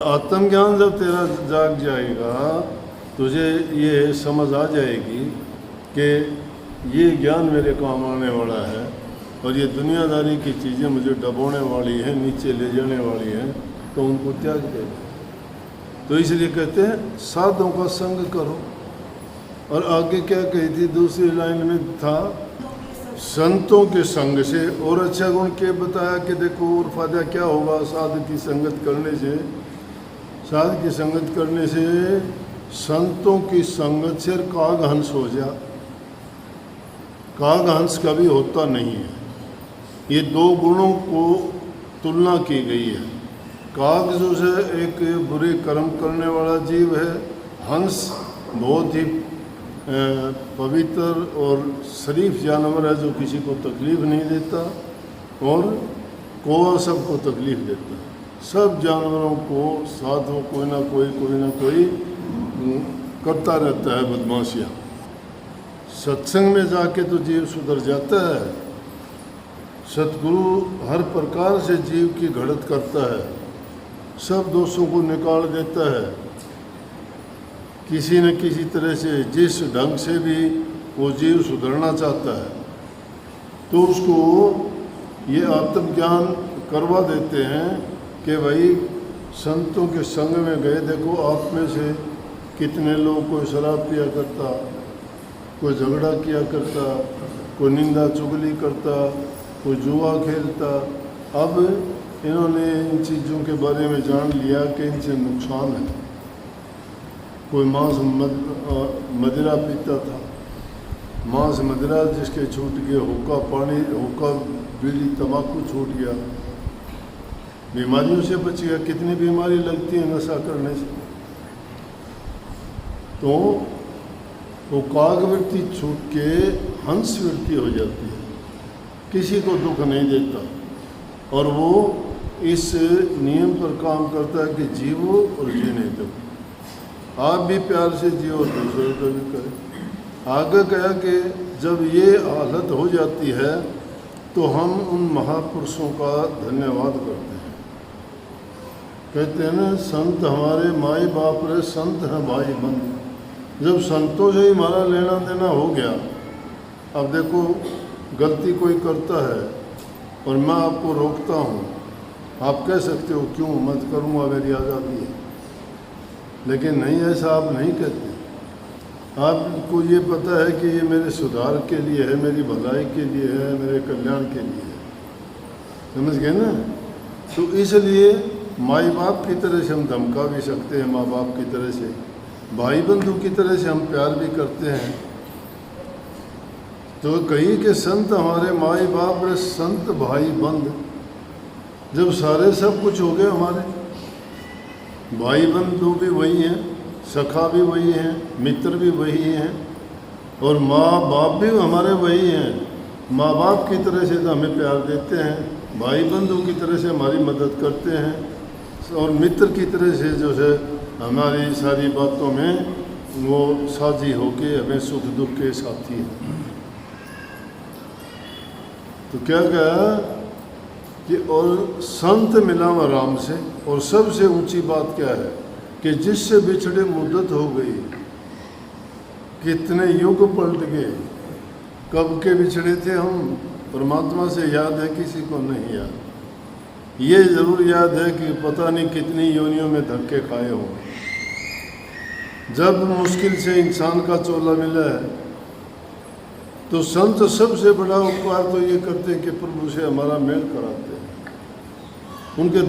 आत्मज्ञान जब तेरा जाग जाएगा, तुझे ये समझ आ जाएगी कि ये ज्ञान मेरे काम आने वाला है और ये दुनियादारी की चीज़ें मुझे डबोने वाली हैं, नीचे ले जाने वाली हैं, तो उनको त्याग दे। तो इसलिए कहते हैं साधुओं का संग करो। और आगे क्या कही थी दूसरी लाइन में था, संतों के संग से। और अच्छा गुण के बताया कि देखो और फायदा क्या होगा साधु की संगत करने से। साधु की संगत करने से संतों की संगत से काग हंस हो जा। काग हंस कभी होता नहीं है। ये दो गुणों को तुलना की गई है। काग जो है एक बुरे कर्म करने वाला जीव है, हंस बहुत ही पवित्र और शरीफ जानवर है जो किसी को तकलीफ़ नहीं देता, और कौवा सबको तकलीफ़ देता है। सब जानवरों को साधु कोई ना कोई करता रहता है बदमाशियाँ। सत्संग में जाके तो जीव सुधर जाता है। सतगुरु हर प्रकार से जीव की घड़त करता है, सब दोषों को निकाल देता है। किसी न किसी तरह से जिस ढंग से भी वो जीव सुधरना चाहता है तो उसको ये आत्मज्ञान करवा देते हैं कि भाई संतों के संग में गए। देखो आप में से कितने लोग कोई शराब पिया करता, कोई झगड़ा किया करता, कोई निंदा चुगली करता, कोई जुआ खेलता। अब इन्होंने इन चीज़ों के बारे में जान लिया कि इनसे नुकसान है। कोई मांस मदिरा पीता था, मांस मदिरा जिसके छूट गया, हुक्का पानी, हुक्का बीड़ी तंबाकू छूट गया, बीमारियों से बच गया। कितनी बीमारी लगती है नशा करने से। तो वो काग वृत्ति छूट के हंस वृत्ति हो जाती है, किसी को दुख नहीं देता, और वो इस नियम पर काम करता है कि जीवो और जीने दो। आप भी प्यार से जियो, दूसरों को भी करें। आगे कहा कि जब ये हालत हो जाती है तो हम उन महापुरुषों का धन्यवाद करते हैं। कहते हैं ना, संत हमारे माई बाप रे, संत हैं भाई बंद। जब संतों से ही हमारा लेना देना हो गया, अब देखो गलती कोई करता है और मैं आपको रोकता हूँ, आप कह सकते हो क्यों मत करूँगा, मेरी आज़ादी है। लेकिन नहीं, ऐसा आप नहीं कहते। आपको ये पता है कि ये मेरे सुधार के लिए है, मेरी भलाई के लिए है, मेरे कल्याण के लिए है। समझ गए ना। तो इसलिए माई बाप की तरह से हम धमका भी सकते हैं, माँ बाप की तरह से, भाई बंधु की तरह से हम प्यार भी करते हैं। तो कही कि संत हमारे माई बाप रे, संत भाई बंद। जब सारे सब कुछ हो गए हमारे, भाई बंधु भी वही हैं, सखा भी वही हैं, मित्र भी वही हैं, और माँ बाप भी हमारे वही हैं। माँ बाप की तरह से तो हमें प्यार देते हैं, भाई बंधु की तरह से हमारी मदद करते हैं, और मित्र की तरह से जो है हमारी सारी बातों में वो साझी होके हमें सुख दुख के साथी हैं। तो क्या कहा कि और संत मिला राम से। और सबसे ऊंची बात क्या है कि जिससे बिछड़े मुद्दत हो गई। कितने युग पलट गए, कब के बिछड़े थे हम, परमात्मा से याद है किसी को नहीं याद। ये ज़रूर याद है कि पता नहीं कितनी योनियों में धक्के खाए हों। जब मुश्किल से इंसान का चोला मिला है तो संत सबसे बड़ा उपकार तो ये करते हैं कि प्रभु से हमारा मेल कराते हैं। उनके